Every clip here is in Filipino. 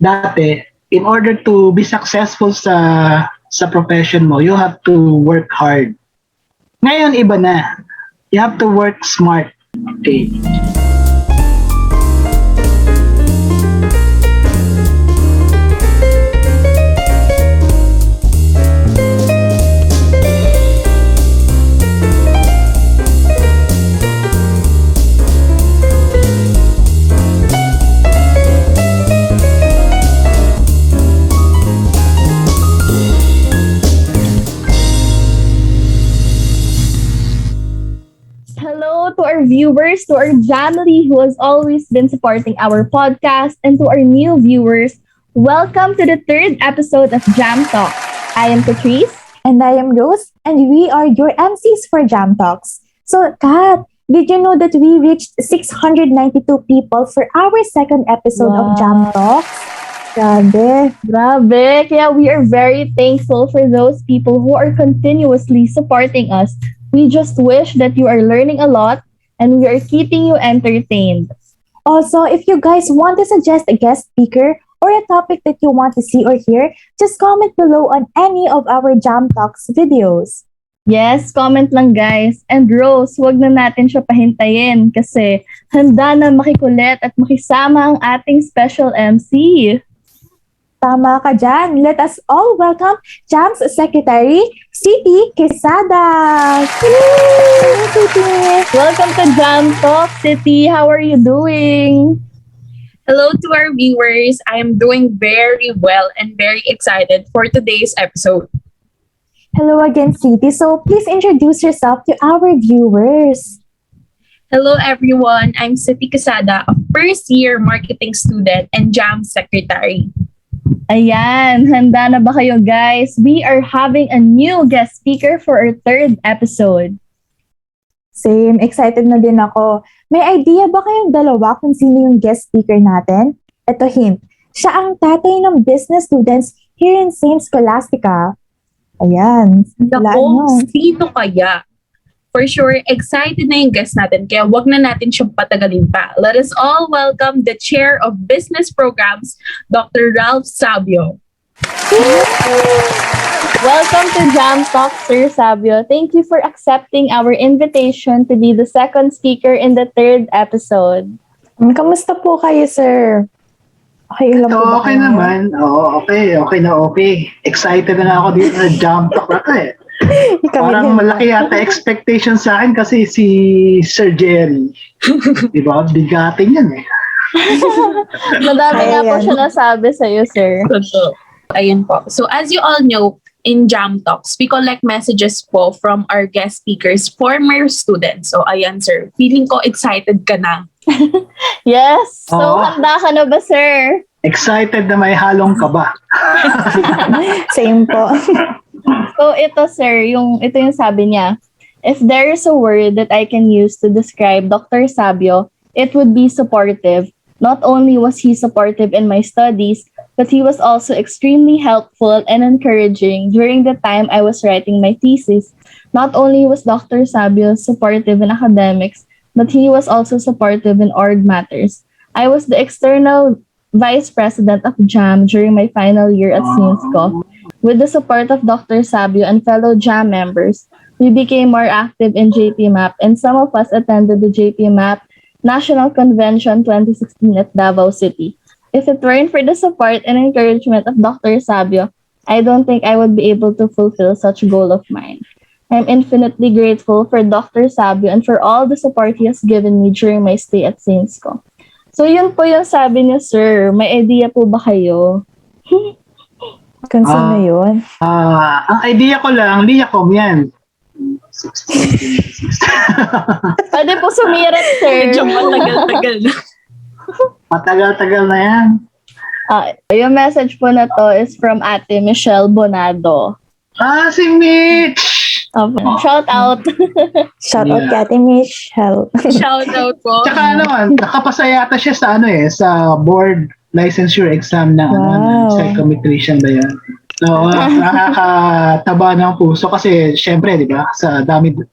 dati, in order to be successful sa profession mo, you have to work hard. Ngayon, iba na. You have to work smart. Okay. To our viewers, to our family who has always been supporting our podcast, and to our new viewers, welcome to the third episode of JAMTalks. I am Catrice. And I am Rose, and we are your MCs for JAMTalks. So, Kat, did you know that we reached 692 people for our second episode of JAMTalks? Grabe. Kaya we are very thankful for those people who are continuously supporting us. We just wish that you are learning a lot and we are keeping you entertained. Also, if you guys want to suggest a guest speaker or a topic that you want to see or hear, just comment below on any of our JAMTalks videos. Yes, comment lang guys. And Rose, wag na natin siya pahintayin kasi handa na makikulit at makisama ang ating special MC. Tama ka dyan. Let us all welcome JAM's Secretary, City Quesada. Welcome to JAMTalks, City. How are you doing? Hello to our viewers. I am doing very well and very excited for today's episode. Hello again, City. So please introduce yourself to our viewers. Hello everyone. I'm City Quesada, a first-year marketing student and JAM Secretary. Ayan, handa na ba kayo guys? We are having a new guest speaker for our third episode. Same, excited na din ako. May idea ba kayong dalawa kung sino yung guest speaker natin? Ito hint, siya ang tatay ng business students here in St. Scholastica. Ayan. Naku, sino kaya? For sure, excited na yung guest natin, kaya wag na natin siyang patagalin pa. Let us all welcome the Chair of Business Programs, Dr. Ralph Sabio. Welcome to JAMTalks, Sir Sabio. Thank you for accepting our invitation to be the second speaker in the third episode. Kamusta po kayo, sir? Okay lang po ba Okay kayo? naman. Oo, okay. Excited na ako dito sa JAMTalk na to eh. Parang malaki yata expectation sa akin kasi si Sir Jerry. Diba? Bigating yan eh. Madami nga po siya nasabi sa'yo, sir. Ayun po. So as you all know, in JAMTalks, we collect messages po from our guest speakers, former students. So ayan sir, feeling ko excited ka na. Yes. So Oo. handa ka na ba, sir? Excited na may halong kaba. Same po. So ito, sir, ito yung sabi niya. If there is a word that I can use to describe Dr. Sabio, it would be supportive. Not only was he supportive in my studies, but he was also extremely helpful and encouraging during the time I was writing my thesis. Not only was Dr. Sabio supportive in academics, but he was also supportive in org matters. I was the external vice president of JAM during my final year at SSC-MNL. With the support of Dr. Sabio and fellow JAM members, we became more active in JPMAP, and some of us attended the JPMAP National Convention 2016 at Davao City. If it weren't for the support and encouragement of Dr. Sabio, I don't think I would be able to fulfill such a goal of mine. I'm infinitely grateful for Dr. Sabio and for all the support he has given me during my stay at SSC-MNL. So yun po yung sabi niya, sir. May idea po ba kayo? Kung sino yun? Ang idea ko lang, Liacom yan. Pwede po sumirat, sir. Medyo matagal-tagal na. Matagal-tagal na yan. Yung message po na to is from Ate Michelle Bonado. Si Mitch! Shout out. Shout out kay Ate Michelle. Shout out po. Tsaka naman, nakapasa yata siya sa sa board licensure exam na ng psychometrician ba yan. So, nakakataba ng puso kasi syempre, di ba, sa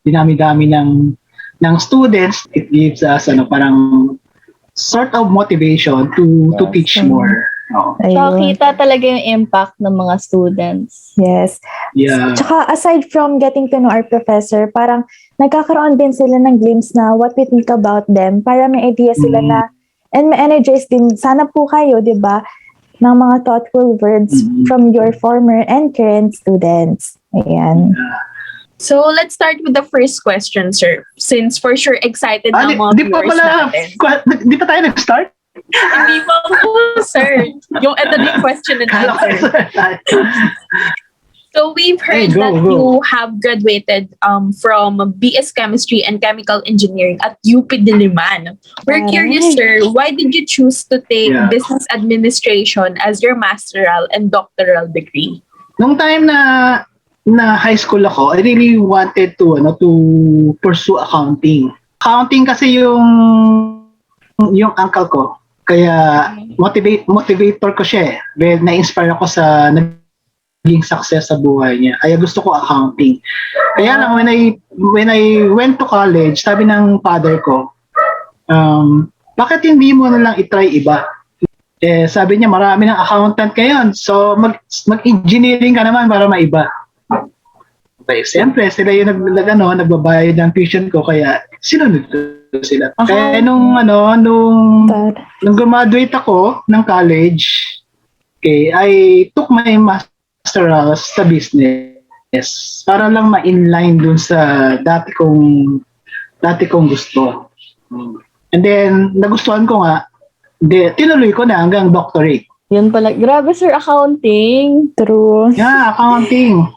dinami-dami ng students, it gives us parang sort of motivation to teach more. Oo. So, Ayun. kita talaga yung impact ng mga students. Yes. Yeah. Tsaka aside from getting to know our professor, parang nagkakaroon din sila ng glimpse na what we think about them para may idea sila na and ma-energize din sana po kayo, di ba, ng mga thoughtful words from your former and current students. Ayan. So, let's start with the first question, sir. Since for sure excited na mga Di pa viewers pala, natin. di pa tayo nag-start? Hindi pa po, sir. Yung ito din question and answer. So, we've heard Hey, go, that go. you have graduated from BS Chemistry and Chemical Engineering at UP Diliman. We're Alright. curious, sir, why did you choose to take Yeah. Business Administration as your masteral and doctoral degree? Nung time na high school ako, I really wanted to pursue accounting. Accounting kasi yung uncle ko. Kaya motivator ko siya eh. Well, na-inspire ako sa naging success sa buhay niya. Kaya gusto ko accounting. Kaya lang when I went to college, sabi ng father ko, bakit hindi mo na lang itry iba? Eh, sabi niya marami ng accountant ngayon. So mag-engineering ka naman para maiba. Okay, siyempre sila yung nagbabayad ng tuition ko kaya sinunod ko sila. Kaya nung graduate ako ng college, okay, I took my masterals sa business para lang ma-inline dun sa dati kong gusto. And then nagustuhan ko nga, tinuloy ko na hanggang doctorate. Yun pala. Grabe, sir, accounting. True. Yeah, accounting.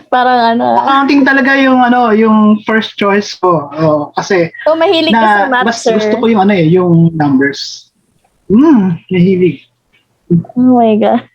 Parang Accounting talaga yung first choice ko. Kasi So, mahilig ka sa math, mas sir. gusto ko yung numbers. Mahilig. Oh my God.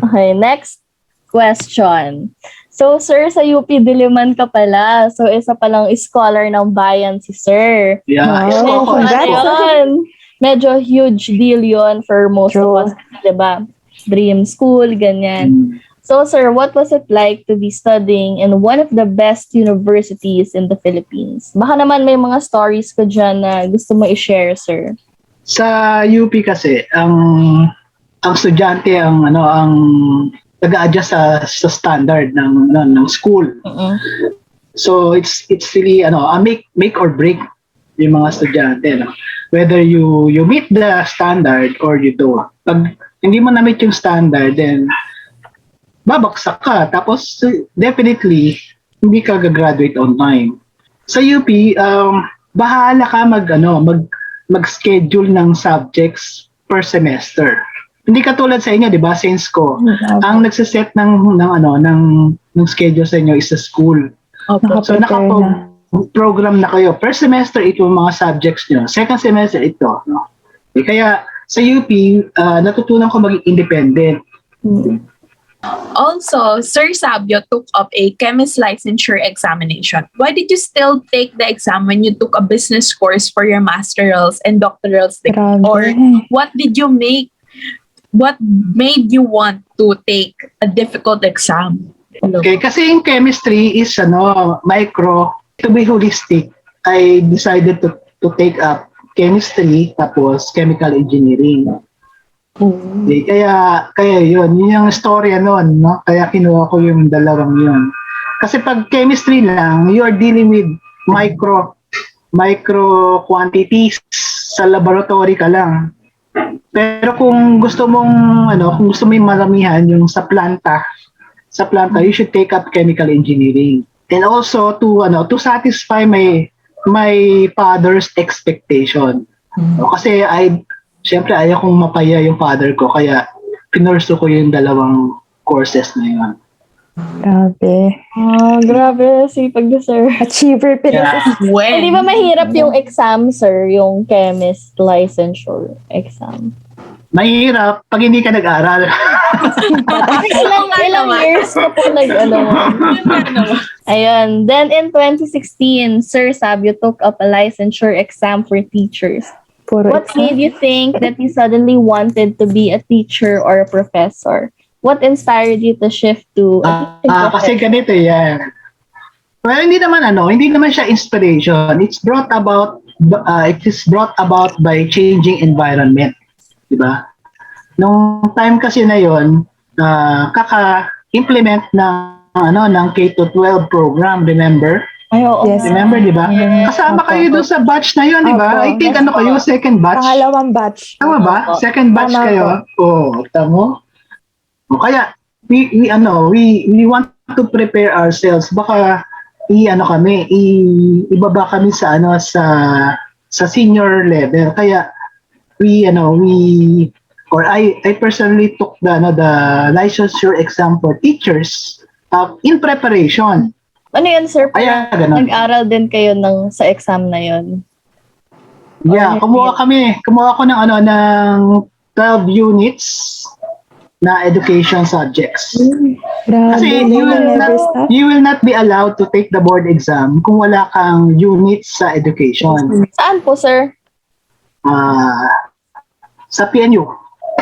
Okay, next question. So, sir, sa UP Diliman ka pala. So, isa palang scholar ng bayan si sir. Yeah, Wow, congrats. Yun. Medyo huge deal yun for most True. of us, diba? Dream school, ganyan. So, sir, what was it like to be studying in one of the best universities in the Philippines? Baka naman may mga stories ko dyan na gusto mo i-share, sir. Sa UP kasi, ang estudyante ang nag-a-adjust sa standard ng school. So it's really a make or break yung mga estudyante, no? Whether you meet the standard or you don't. Pag hindi mo na-meet yung standard, then babaksak ka. Tapos definitely hindi ka gagraduate on time. Sa UP, bahala ka mag-schedule ng subjects per semester. Hindi katulad sa inyo, 'di ba? Since ko, ang nagse-set ng schedule sa inyo is sa school. So naka-program na kayo. Per semester ito yung mga subjects nyo. Second semester ito, no? Kaya sa UP, natutunan ko maging independent. Also, Sir Sabio took up a chemist licensure examination. Why did you still take the exam when you took a business course for your masterals and doctorals degree? Grabe. Or what made you want to take a difficult exam? Okay, kasi yung chemistry is micro. To be holistic, I decided to take up chemistry tapos chemical engineering. Okay, kaya yun yung storya noon, no? Kaya kinuha ko yung dalawang yun. Kasi pag chemistry lang, you are dealing with micro quantities, sa laboratory ka lang. Pero kung gusto mong yung maramihan yung sa planta, you should take up chemical engineering. And also to satisfy my father's expectation. Kasi Siyempre, ayaw kong mapaya yung father ko, kaya pinursu ko yung dalawang courses na yun. Grabe. Grabe. Sipag na, sir. Achiever pala. When? Hindi ba mahirap yung exam, sir? Yung chemist licensure exam? Mahirap pag hindi ka nag-aral. ilang years na po Ayun. Then in 2016, Sir Sabio took up a licensure exam for teachers. What made you think that you suddenly wanted to be a teacher or a professor? What inspired you to shift to a teaching Kasi ganito yan. Well, hindi naman siya inspiration. It is brought about by changing environment. di ba? Nung time kasi na yon, kaka-implement ng K-12 program, remember? Ay, oo. Yes. Remember, di ba? Kasama kayo doon sa batch na yon, di ba? Opo. I think Yes, kayo, second batch. Pangalawang batch. Tama ba? Opo. Second batch Tama kayo. Tamo. O kaya we want to prepare ourselves. Baka ibaba kami sa sa senior level. Kaya I personally took the licensure exam for teachers in preparation. Ano yan, sir? Kaya ganun. Nag-aral din kayo sa exam na yon. Yeah, kumuha ko ng 12 units na education subjects. Grabe, Kasi never stop. you will not be allowed to take the board exam kung wala kang units sa education. Saan po, sir? Sa PNU,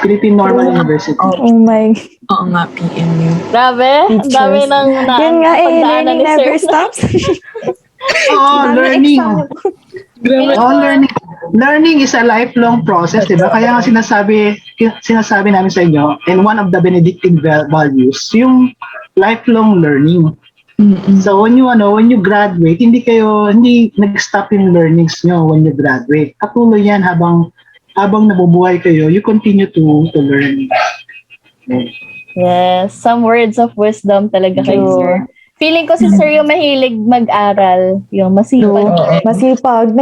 Philippine Normal University. Oh my. Oo nga, PNU. Grabe. Ang dami ng Yun nga pagdaanan learning ni never sir. stops. Learning. Grabe. Learning is a lifelong process, di ba? Kaya nga sinasabi namin sa inyo, and one of the Benedictine values, yung lifelong learning. So when you graduate, hindi nag-stop yung learnings nyo when you graduate. Patuloy yan habang nabubuhay kayo, you continue to learn. Yes, some words of wisdom talaga kayo, sir. Feeling ko si sir yung mahilig mag-aral, yung masipag. Masipag.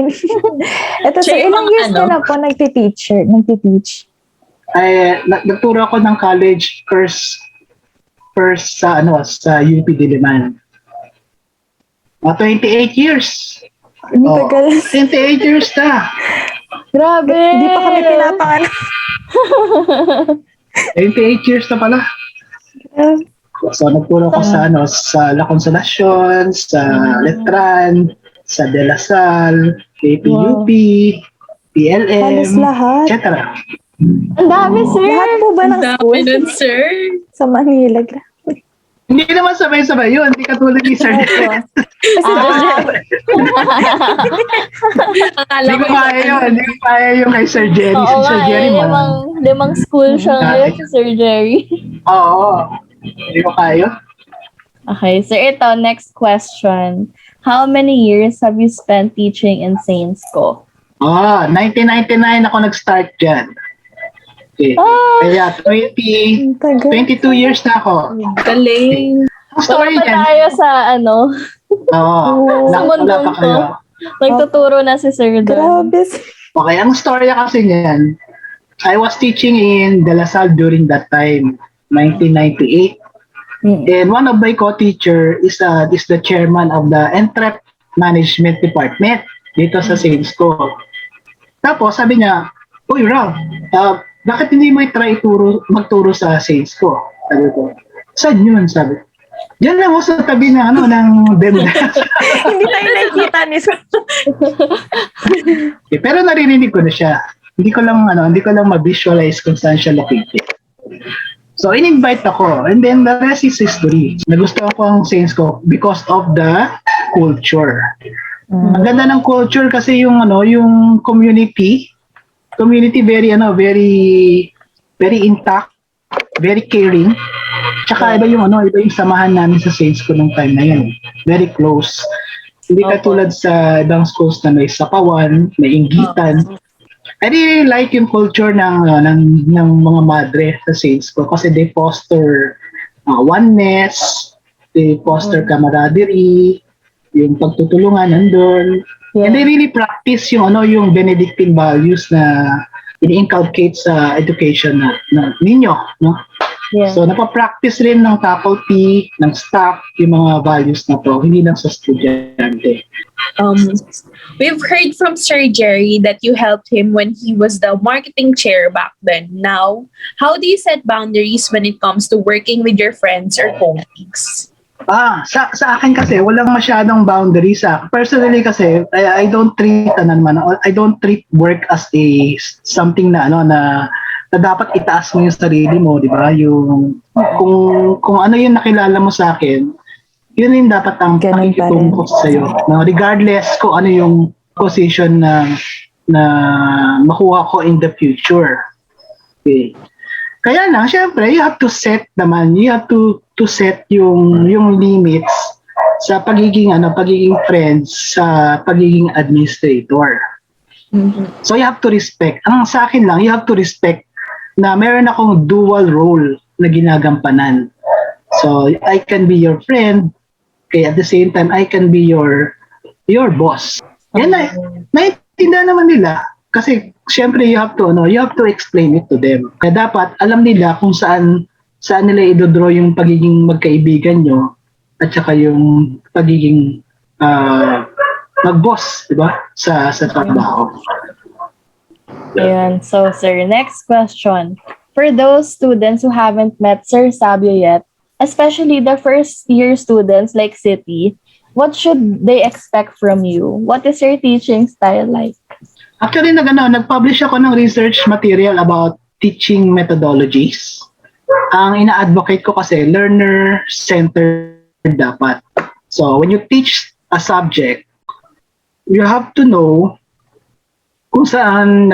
Ito sir, ilang years ka na po nagtiteach? Nagturo ako ng college first sa UP Diliman. 28 years. Tagal. 28 years na. Grabe! Hindi pa kami pinapangalan. 28 years na pala. So nagturo ko sa La Consolacion, sa Letran, sa De La Salle, KPUP, PLM, Halos lahat. etc. Ang dami, sir! Lahat po ba ng Dami school? nun, sir. Sa Manila. Hindi naman sabay-sabay yun. Hindi katulad ni Sir Jerry. Akala Hindi ko ko kaya yun. Hindi ko kaya yung kay Sir Jerry. Oo Si Sir nga, Jerry limang school siya ngayon si Sir Jerry. Oo. Hindi ko kaya. Okay, sir, ito, next question. How many years have you spent teaching in Saints Co? 1999 ako nag-start dyan. Okay. Kaya 22 years na ako. galing. Ang story Wala pa niyan. tayo sa Oo. sa Wala mundong pa kayo. Nagtuturo na si Sir Don. Grabe. Okay, ang story kasi niyan, I was teaching in De La Salle during that time, 1998. And one of my co-teacher is the chairman of the Entrep Management Department dito sa Saints Co. Tapos sabi niya, "Uy, Ralph, bakit hindi mo i-try magturo sa Saints Co?" Sabi ko, "Saan yun?" Sabi ko, "Diyan lang sa tabi ng demo." Hindi tayo nakikita ni sir. Pero naririnig ko na siya. Hindi ko lang ma-visualize kung saan siya located. So, in-invite ako. And then, the rest is history. Nagustuhan ko ang Saints Co because of the culture. Ang ganda ng culture kasi yung community very very intact, very caring. Tsaka iba yung samahan namin sa Saints Co nung time na yun. Very close. Hindi katulad sa ibang schools na may sapawan, may inggitan. I really like yung culture ng mga madre sa Saints Co kasi they foster oneness, they foster camaraderie, yung pagtutulungan nandun. And they really practice yung Benedictine values na ini-inculcate sa education na ninyo, no? Yeah. So napapractice rin ng faculty, ng staff yung mga values na to, hindi lang sa estudyante. We've heard from Sir Jerry that you helped him when he was the marketing chair back then. Now, how do you set boundaries when it comes to working with your friends or colleagues? Sa akin kasi walang masyadong boundaries. Personally kasi I don't treat work as something na dapat itaas mo yung sarili mo, di ba? Yung kung ano yung nakilala mo sa akin, yun yung dapat ang pakikitungo ko sa iyo. No, regardless kung ano yung position na makuha ko in the future. Okay. Kaya lang, syempre, you have to set set yung limits sa pagiging friends, sa pagiging administrator. So you have to respect. Ang sa akin lang, you have to respect na meron akong dual role na ginagampanan. So I can be your friend, kaya at the same time I can be your boss. Yan na, naiintindihan naman nila. Kasi syempre you have to explain it to them. Kaya dapat alam nila kung saan nila i-draw yung pagiging magkaibigan nyo at saka yung pagiging mag-boss, di ba? Sa trabaho. Ayan. So, sir, next question. For those students who haven't met Sir Sabio yet, especially the first-year students like City, what should they expect from you? What is your teaching style like? Actually, nag-publish ako ng research material about teaching methodologies. Ang ina-advocate ko kasi, learner-centered dapat. So, when you teach a subject, you have to know kung saan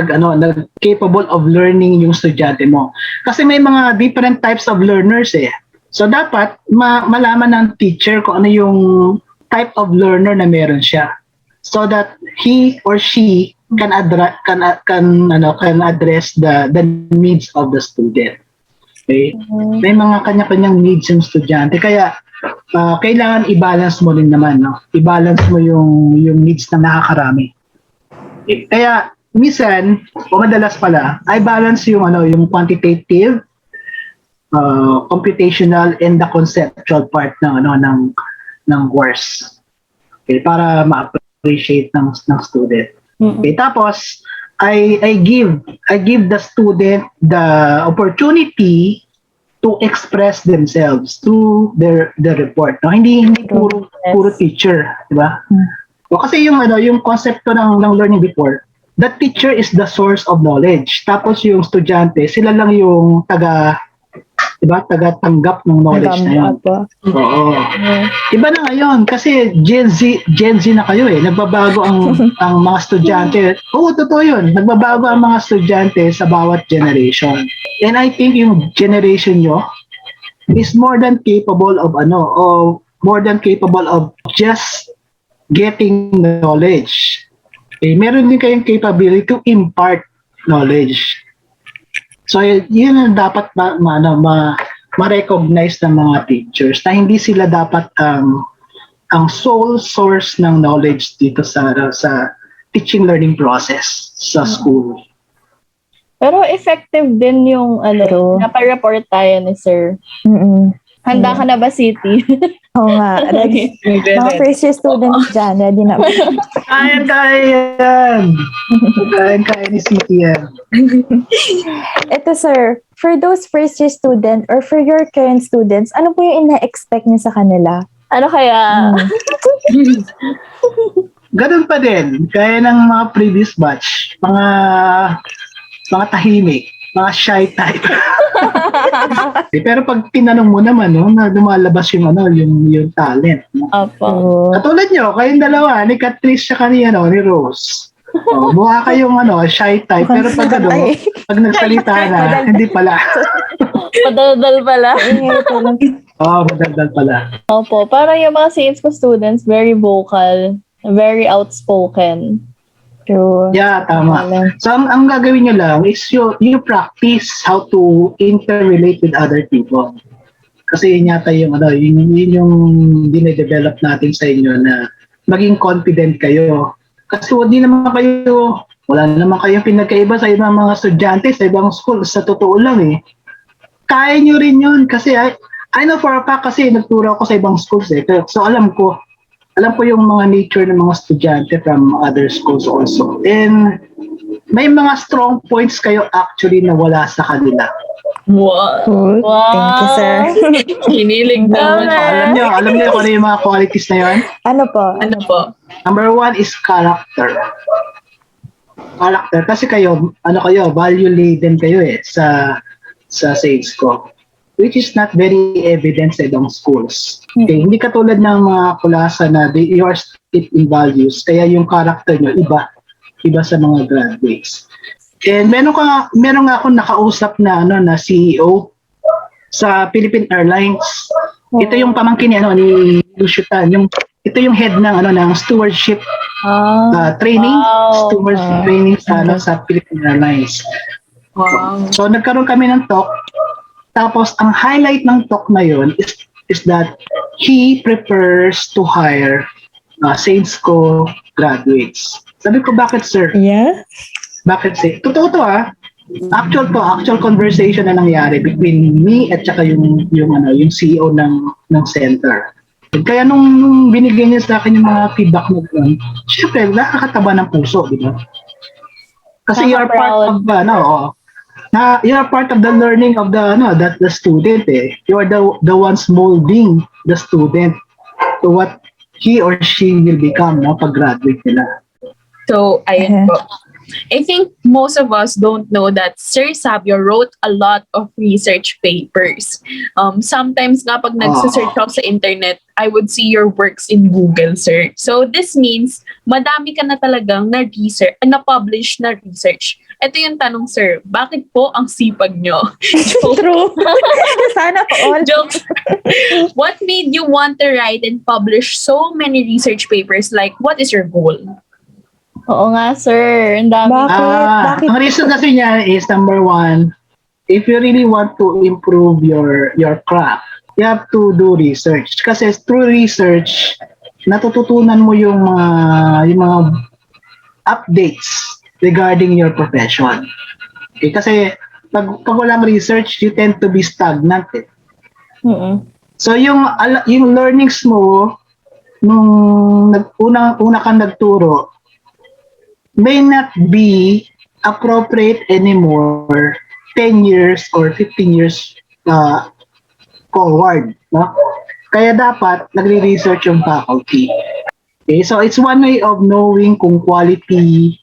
capable of learning yung estudyante mo. Kasi may mga different types of learners eh. So, dapat malaman ng teacher kung ano yung type of learner na meron siya. So that he or she can address the needs of the student. Okay? May mga kanya-kanyang needs yung estudyante. Kaya kailangan i-balance mo rin naman, no? I-balance mo yung needs ng nakakarami. Kaya minsan, o madalas pala, I balance yung quantitative, computational and the conceptual part ng course. Okay, para ma-appreciate ng student. Okay, tapos I give the student the opportunity to express themselves through their report. No, hindi puro teacher, di ba? O kasi yung konsepto ng learning before, the teacher is the source of knowledge. Tapos yung estudyante, sila lang yung taga-tanggap ng knowledge na yun. Oo. Iba na ngayon kasi Gen Z na kayo eh. Nagbabago ang mga estudyante. Oo, totoo yun. Nagbabago ang mga estudyante sa bawat generation. And I think yung generation nyo is more than capable of just getting knowledge. Okay, meron din kayong capability to impart knowledge. So, yun ang dapat ma-recognize ng mga teachers na hindi sila dapat ang sole source ng knowledge dito sa teaching learning process sa school. Pero effective din yung napa-report tayo ni Sir. Handa ka na ba, City? Oo nga. Mga first year students dyan, ready na ba? Kaya ni City yan. Ito sir, for those first year student or for your current students, ano po yung ina-expect niyo sa kanila? Ano kaya? Ganun pa din. Kaya ng mga previous batch, mga tahimik, mga shy type. Pero pag tinanong mo naman, na lumalabas yung talent. No? Opo. Katulad nyo, kayong dalawa, ni Catrice siya ni Rose. Mukha kayong shy type, pero pag nagsalita na, hindi pala. Madaldal pala. Madaldal pala. Opo, para yung mga Saints ko students, very vocal, very outspoken. True. Yeah, tama. So, ang gagawin nyo lang is you practice how to interrelate with other people. Kasi yun yata yung dine-develop natin sa inyo na maging confident kayo. Kasi wala naman kayong pinagkaiba sa ibang mga estudyante, sa ibang school. Sa totoo lang kaya nyo rin yun. Kasi I know for a fact kasi nagturo ako sa ibang schools So alam ko yung mga nature ng mga estudyante from other schools also. And may mga strong points kayo actually na wala sa kanila. Wow. Thank you, sir. Hinilig naman. Alam niyo kung ano yung mga qualities na yun? Ano po? Number 1 is character. Character. Kasi kayo, value-laden kayo sa sales ko. Which is not very evident sa ibang schools. Okay, hindi katulad ng mga kulasa na you are steeped in values, kaya yung character nyo iba sa mga graduates. And meron nga akong nakausap na na CEO sa Philippine Airlines. Ito yung pamangkin ni Luciutan, ito yung head ng stewardship training, stewardship training sa Philippine Airlines. Wow. So nagkaroon kami ng talk. Tapos ang highlight ng talk na yun is that he prefers to hire Saints Co graduates. Sabi ko, bakit sir? Yeah? Bakit sir? Totoo to actual conversation na nangyari between me at saka yung CEO ng center. Kaya nung binigyan niya sa akin yung mga feedback na gano'n, syempre nakakataba ng puso, di ba? Kasi you're part of you're part of the learning of the student You are the ones molding the student to what he or she will become pag graduate nila. So, ayun po. I think most of us don't know that Sir Sabio wrote a lot of research papers. Sometimes nga pag nagsa-search ako sa internet, I would see your works in Google, sir. So this means madami ka na talagang na-research, na-publish na research. Ito yung tanong, sir, bakit po ang sipag nyo? True. Sana po all. Joke. What made you want to write and publish so many research papers? Like, what is your goal? Oo nga, sir. Ang dami. Bakit? Ang reason kasi niya is, number one, if you really want to improve your craft, you have to do research. Kasi through research, natututunan mo yung mga updates regarding your profession. Okay? Kasi pag walang research, you tend to be stagnant. So yung learnings mo nung una kang nagturo may not be appropriate anymore 10 years or 15 years forward. No? Kaya dapat nagre-research yung faculty. Okay, so it's one way of knowing kung quality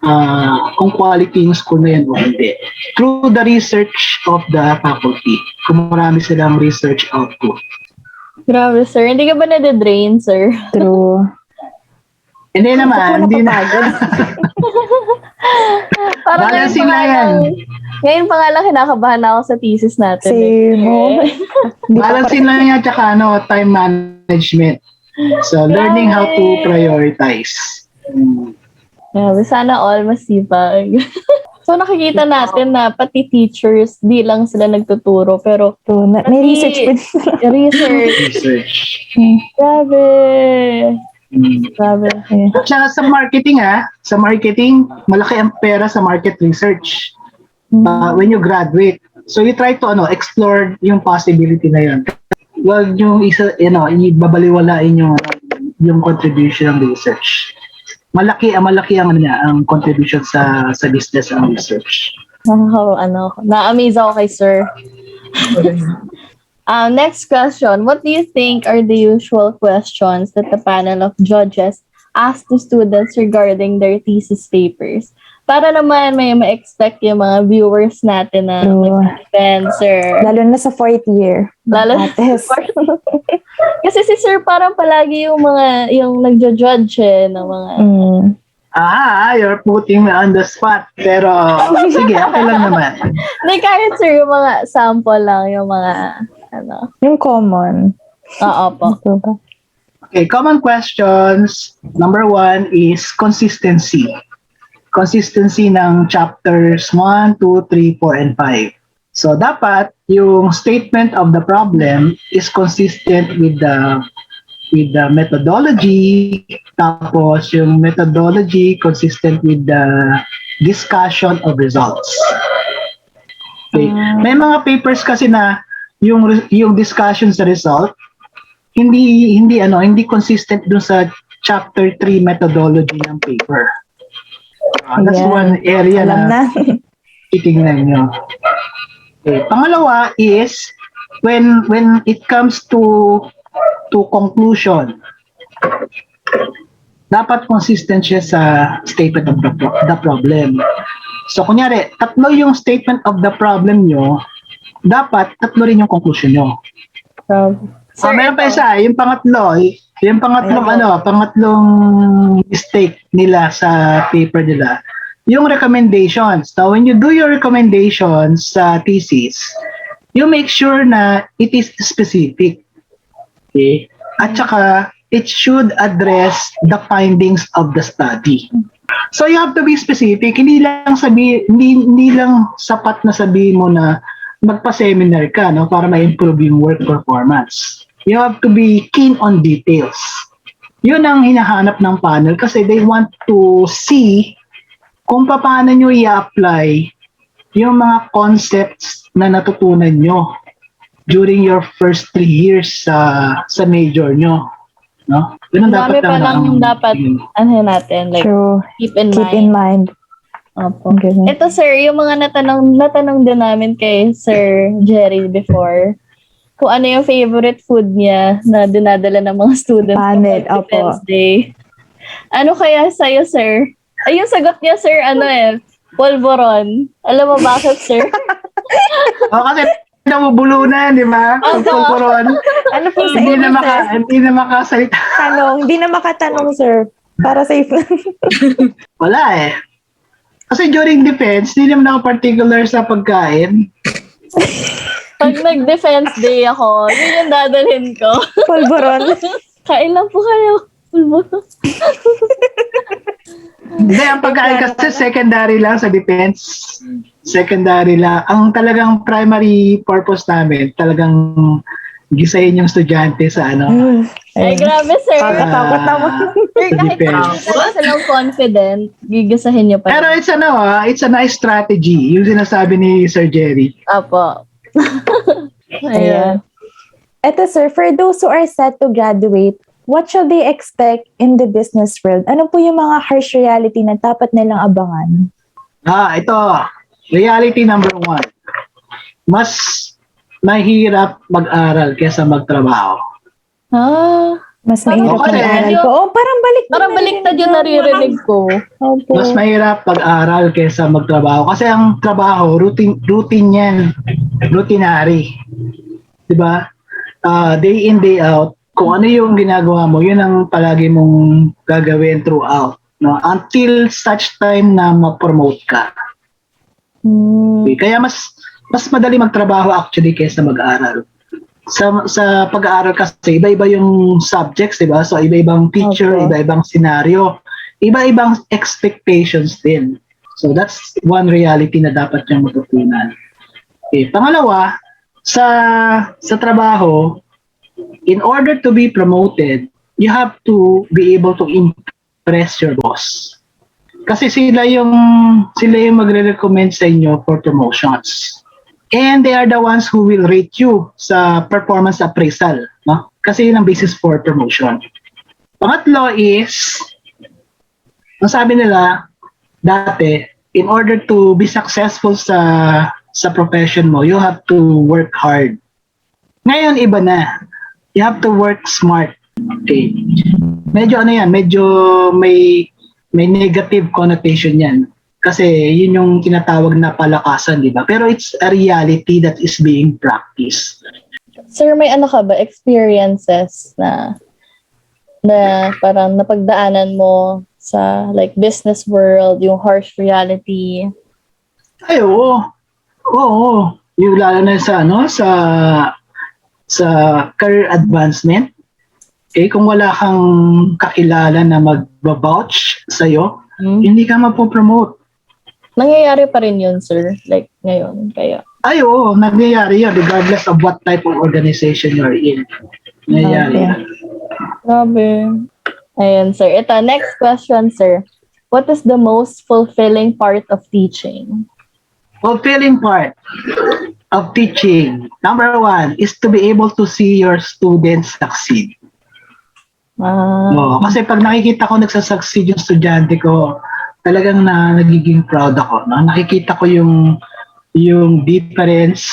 yung school na yan o hindi. Through the research of the faculty. Kung marami silang research output. Grabe, sir. Hindi ka ba nade-drain, sir? True. Hindi naman. Hindi na. Parang Balancing na yan. Ngayon pa nga lang kinakabahan ako sa thesis natin. Same. Balancing lang yan tsaka time management. So, learning how to prioritize. Grabe, sana all masipag. So nakikita natin na pati teachers, di lang sila nagtuturo, pero May research din. Research. Grabe. Grabe. At saka sa marketing, malaki ang pera sa market research when you graduate. So you try to explore yung possibility na yun. Huwag yung ibabaliwalain yung contribution ng research. Malaki ang contribution sa business and research. Na-amaze ako kay sir. Next question. What do you think are the usual questions that the panel of judges ask to students regarding their thesis papers? Para naman may ma-expect yung mga viewers natin na mag-defend, sir. Lalo na sa 4th year. Lalo na kasi si sir parang palagi yung nagjo-judge ng mga... You're putting me on the spot. Pero, sige, okay lang naman. Hindi, kahit sir, yung mga sample lang, yung mga, Yung common. Oo po. Okay, common questions. Number 1 is consistency. Consistency ng chapters 1, 2, 3, 4, and 5. So, dapat yung statement of the problem is consistent with the methodology, tapos yung methodology consistent with the discussion of results. Okay. May mga papers kasi na yung discussion sa result hindi consistent dun sa chapter 3 methodology ng paper. That's one area na titingnan nyo. Okay. Pangalawa is when it comes to conclusion, dapat consistent siya sa statement of the problem. So, kunyari, 3 yung statement of the problem nyo, dapat 3 rin yung conclusion nyo. Meron pa isa, yung pangatlong mistake nila sa paper nila yung recommendations. Now, when you do your recommendations sa thesis, you make sure na it is specific. Okay? At saka, it should address the findings of the study. So you have to be specific. Hindi lang sapat na sabihin mo na magpa-seminar ka, no, para ma-improve yung work performance. You have to be keen on details. Yun ang hinahanap ng panel kasi they want to see kung paano nyo i-apply yung mga concepts na natutunan nyo during your first 3 years sa major nyo. No? Yun ang Marami pa lang dapat natin, like, True. keep in Keep mind. in mind. Opo. Okay. Ito sir, yung mga natanong din namin kay Sir Jerry before, kung ano yung favorite food niya na dinadala ng mga students Panel, sa opo. Defense Day. Ano kaya sa'yo, sir? Ay, yung sagot niya, sir, polvoron. Alam mo bakit, sir? Kasi namubulunan, di ba? Pagpulpuron. Ano po sa Hindi inyo, na sir? hindi na makasalita. Hindi na makatanong, sir. Para safe lang. Wala eh. Kasi during defense, hindi naman ako particular sa pagkain. Pag nag-Defense Day ako, yun yung dadalhin ko. Pulburon. Kain lang po kayo. Polvoron. Hindi, ang pagkain kasi secondary lang sa defense. Secondary lang. Ang talagang primary purpose namin, talagang gisahin yung estudyante sa Ay, grabe, sir. Takot naman. Sir, sa kahit defense. hindi ka silang confident, gigasahin niyo pa. Pero it's a nice strategy. Yung sinasabi ni Sir Jerry. Apo. Ayan. Eto, sir, for those who are set to graduate, what should they expect in the business world? Ano po yung mga harsh reality na dapat nilang abangan? Ito. Reality number 1. Mas mahirap mag-aral kaysa magtrabaho. Mas mahirap Okay. mag-aral po. Parang baliktad. Parang baliktad yung naririnig ko. Opo. Mas mahirap pag-aral kaysa magtrabaho. Kasi ang trabaho, routine yan. Routinary. Diba? Day in, day out. Kung ano yung ginagawa mo, yun ang palagi mong gagawin throughout. No? Until such time na ma-promote ka. Okay? Kaya mas madali magtrabaho actually kaysa mag-aral. Sa pag-aaral kasi, iba-iba yung subjects, diba? So, iba-ibang teacher, Okay. iba-ibang scenario, iba-ibang expectations din. So, that's one reality na dapat niyang matutunan. Okay. Pangalawa, sa trabaho, in order to be promoted, you have to be able to impress your boss. Kasi sila yung magre-recommend sa inyo for promotions. And they are the ones who will rate you sa performance appraisal, no? Kasi yun ang basis for promotion. Pangatlo is, ang sabi nila dati, in order to be successful sa profession mo, you have to work hard. Ngayon iba na. You have to work smart. Okay. Medyo may negative connotation yan. Kasi yun yung tinatawag na palakasan, di ba? Pero it's a reality that is being practiced. Sir, may experiences na parang napagdaanan mo sa like business world, yung harsh reality? Ay, oo. Oo. Yung lalo na sa career advancement. Okay, kung wala kang kakilala na mag-vouch sa'yo, hindi ka mapopromote. Nangyayari pa rin yun, sir. Like, ngayon, kaya. Ay, oo, nangyayari yan regardless of what type of organization you're in. Nangyayari yan. Grabe. Ayun, sir. Ito, next question, sir. What is the most fulfilling part of teaching? Fulfilling part of teaching, number 1, is to be able to see your students succeed. Kasi pag nakikita ko nagsasucceed yung estudyante ko, talagang nagiging proud ako. No? Nakikita ko yung difference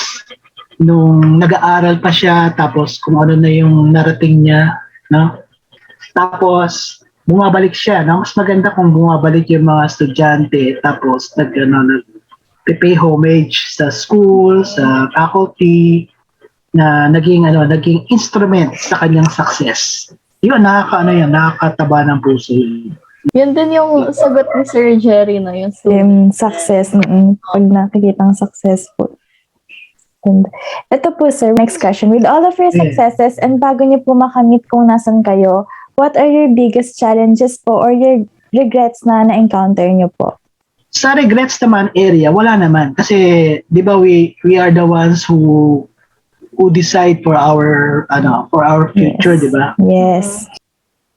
nung nag-aaral pa siya, tapos kung ano na yung narating niya, no? Tapos bumabalik siya, no? Mas maganda kung bumabalik yung mga estudyante, tapos nag-pay homage sa school, sa faculty, na naging instrument sa kanyang success. Yun, nakakataba ng puso. Yun din yung sagot ni Sir Jerry na yung student. Success. Pag nakikitang successful. And ito po sir, next question. With all of your successes and bago niyo po makamit kung nasan kayo, what are your biggest challenges po or your regrets na na-encounter niyo po? Sa regrets naman area, wala naman. Kasi, di ba, we are the ones who decide for our future, Yes. di ba? Yes.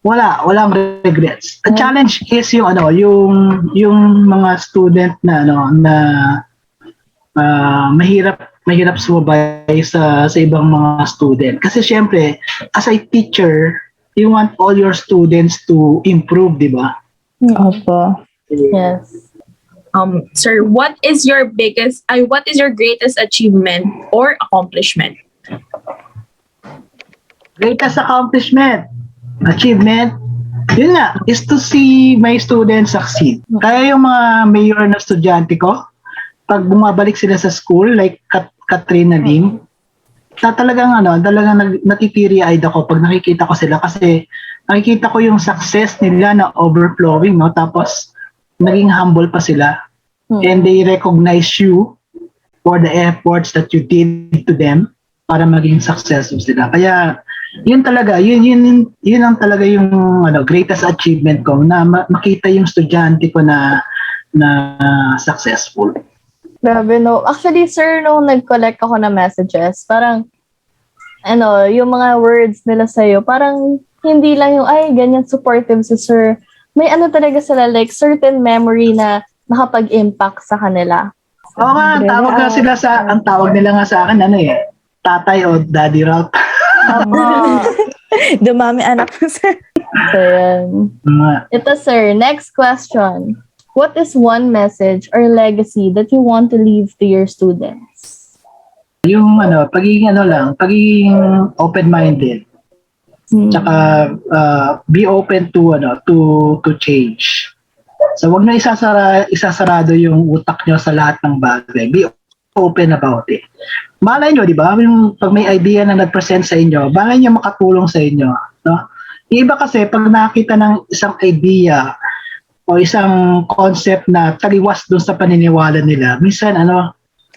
Walang regrets. The challenge is yung mga student na mahirap sumabay sa ibang mga student. Kasi syempre, as a teacher, you want all your students to improve, di ba? Opo. Yes. Sir, what is your greatest achievement or accomplishment? Greatest achievement, yun nga, is to see my students succeed. Kaya yung mga mayor na estudyante ko, pag bumabalik sila sa school, like Catrice na din, talagang natitiri-eyed ako pag nakikita ko sila kasi nakikita ko yung success nila na overflowing, no? Tapos, naging humble pa sila. And they recognize you for the efforts that you did to them para maging successful sila. Kaya, yun ang talaga yung greatest achievement ko na makita yung estudyante ko na successful. Grabe, no. Actually, sir, nung nag-collect ako ng messages, parang, yung mga words nila sa'yo, parang hindi lang yung, ay, ganyan supportive si sir. May talaga sila, like, certain memory na nakapag-impact sa kanila. Oo nga, ang tawag nila nga sa akin, tatay o daddy Ralph. Dumami anak mo, sir. So, yan. Ito, sir, next question. What is one message or legacy that you want to leave to your students? Yung pagiging open-minded. Tsaka be open to change. So wag na isasarado yung utak nyo sa lahat ng bagay. Be open about it. Malay nyo, di ba? Pag may idea na nag-present sa inyo, malay nyo makatulong sa inyo. No? Yung iba kasi, pag nakita ng isang idea o isang concept na taliwas dun sa paniniwala nila, minsan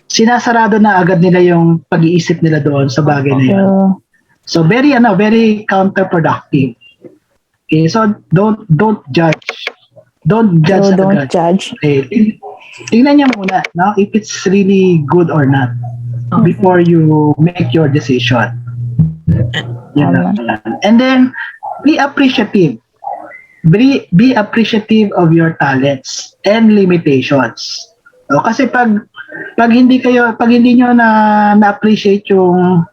sinasarado na agad nila yung pag-iisip nila doon sa bagay na yun. So very counterproductive. Okay, so don't judge. Don't judge. So don't judge. Okay. Tingnan niyo muna, no, if it's really good or not before you make your decision. And then be appreciative. Be appreciative of your talents and limitations. So, kasi pag hindi nyo na-appreciate yung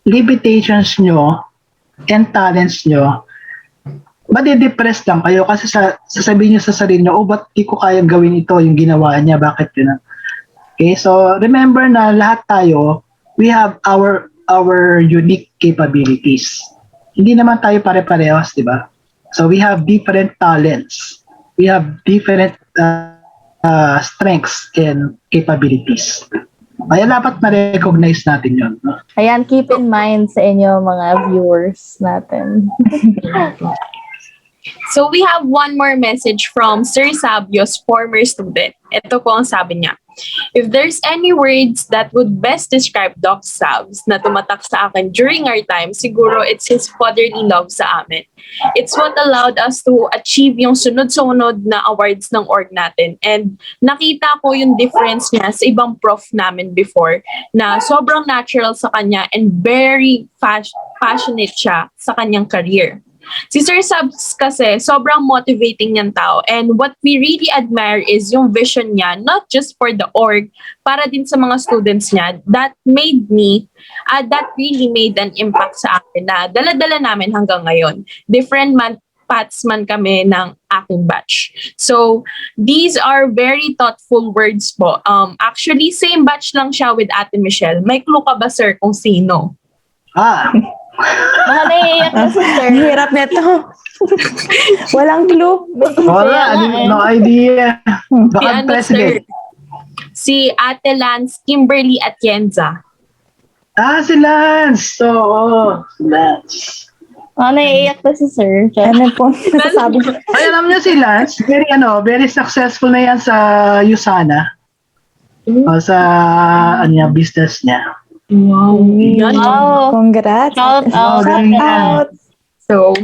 limitations nyo and talents nyo, madidepress lang kayo kasi sasabihin nyo sa sarili nyo, ba't di ko kayang gawin ito, yung ginawa niya, bakit yun? Okay, so remember na lahat tayo, we have our unique capabilities. Hindi naman tayo pare-parehas, di ba? So we have different talents. We have different strengths and capabilities. Kaya dapat ma-recognize natin yun. No? Ayan, keep in mind sa inyo mga viewers natin. So we have one more message from Sir Sabio's former student. Ito po ang sabi niya. If there's any words that would best describe Doc Sabs na tumatak sa akin during our time, siguro it's his fatherly love sa amin. It's what allowed us to achieve yung sunod-sunod na awards ng org natin. And nakita ko yung difference niya sa ibang prof namin before na sobrang natural sa kanya and very passionate siya sa kanyang career. Si Sir Sabs kasi sobrang motivating niyang tao and what we really admire is yung vision niya, not just for the org, para din sa mga students niya that really made an impact sa akin na dala-dala namin hanggang ngayon. Different paths man kami ng aking batch. So, these are very thoughtful words po. Actually, same batch lang siya with Ate Michelle. May clue ka ba, sir, kung sino? Baka naiiyak na si sir. Hirap nito. Walang clue. Wala, no idea. Baka president. Sir? Si Ate Lance, Kimberly Atienza. Si Lance. So, Lance. Naiiyak na si sir. Ano po nasasabi niyo? Ay, alam niyo si Lance, very successful na yan sa USANA. Sa business niya. Wow. Yan. Wow. Congrats. Shout out. Shout out. So,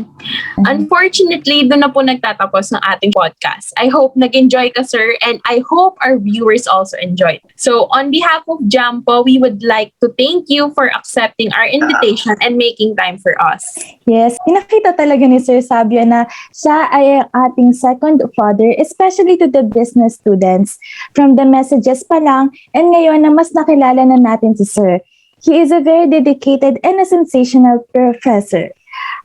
unfortunately, doon na po nagtatapos ng ating podcast. I hope nag-enjoy ka, sir, and I hope our viewers also enjoyed. So, on behalf of JAMPO, we would like to thank you for accepting our invitation and making time for us. Yes, pinakita talaga ni Sir Sabio na siya ay ang ating second father, especially to the business students. From the messages pa lang, and ngayon na mas nakilala na natin si Sir. He is a very dedicated and a sensational professor.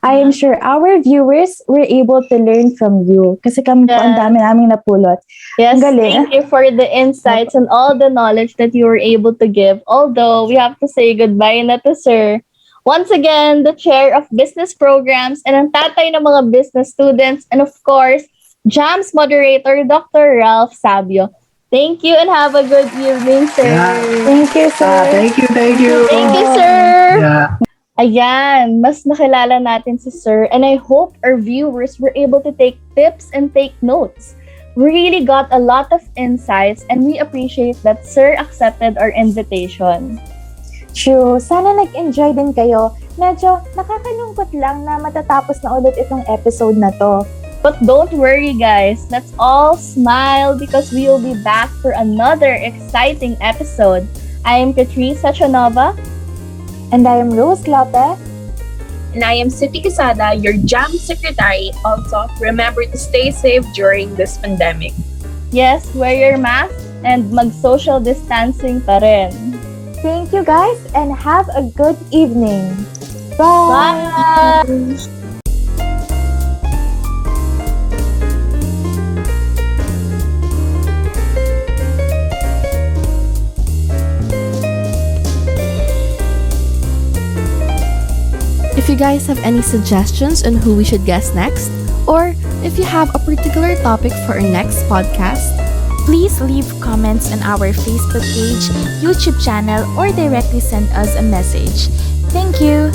I am sure our viewers were able to learn from you kasi kami po ang dami naming napulot. Yes, Ang galing. thank you for the insights and all the knowledge that you were able to give. Although, we have to say goodbye na to sir. Once again, the chair of business programs and ang tatay ng mga business students, and of course, JAM's moderator, Dr. Ralph Sabio. Thank you and have a good evening, sir. Yeah. Thank you, Sir. Thank you. Thank you, sir. Yeah. Ayan, mas nakilala natin si Sir, and I hope our viewers were able to take tips and take notes. We really got a lot of insights, and we appreciate that Sir accepted our invitation. True. Sana nag-enjoy din kayo. Medyo nakakalungkot lang na matatapos na ulit itong episode na to. But don't worry, guys. Let's all smile because we will be back for another exciting episode. I am Catrice Hechanova. And I am Rose Lope. And I am City Quesada, your JAM secretary. Also, remember to stay safe during this pandemic. Yes, wear your mask and mag-social distancing pa rin. Thank you guys and have a good evening. Bye! Bye! If you guys have any suggestions on who we should guest next, or if you have a particular topic for our next podcast, please leave comments on our Facebook page, YouTube channel, or directly send us a message. Thank you!